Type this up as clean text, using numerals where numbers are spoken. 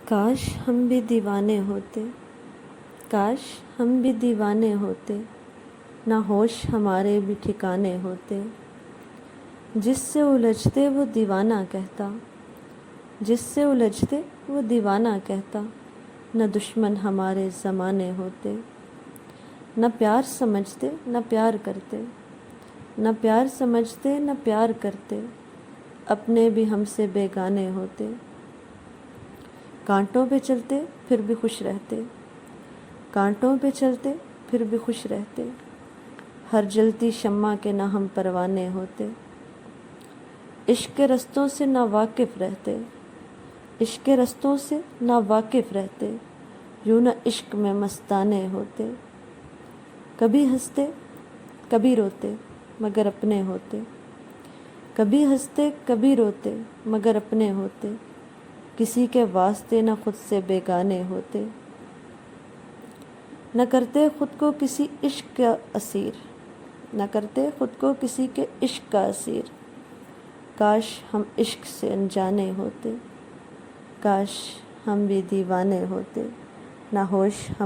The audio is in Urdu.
کاش ہم بھی دیوانے ہوتے، کاش ہم بھی دیوانے ہوتے، نہ ہوش ہمارے بھی ٹھکانے ہوتے۔ جس سے الجھتے وہ دیوانہ کہتا، جس سے الجھتے وہ دیوانہ کہتا، نہ دشمن ہمارے زمانے ہوتے۔ نہ پیار سمجھتے نہ پیار کرتے، نہ پیار سمجھتے نہ پیار کرتے، اپنے بھی ہم سے بیگانے ہوتے۔ کانٹوں پہ چلتے پھر بھی خوش رہتے، کانٹوں پہ چلتے پھر بھی خوش رہتے، ہر جلتی شمع کے نہ ہم پروانے ہوتے۔ عشق کے رستوں سے نہ واقف رہتے، عشق کے رستوں سے نہ واقف رہتے، یوں نہ عشق میں مستانے ہوتے۔ کبھی ہنستے کبھی روتے مگر اپنے ہوتے، کبھی ہنستے کبھی روتے مگر اپنے ہوتے، کسی کے واسطے نہ خود سے بیگانے ہوتے۔ نہ کرتے خود کو کسی عشق کا اسیر، نہ کرتے خود کو کسی کے عشق کا اسیر، کاش ہم عشق سے انجانے ہوتے، کاش ہم بھی دیوانے ہوتے، نہ ہوش ہم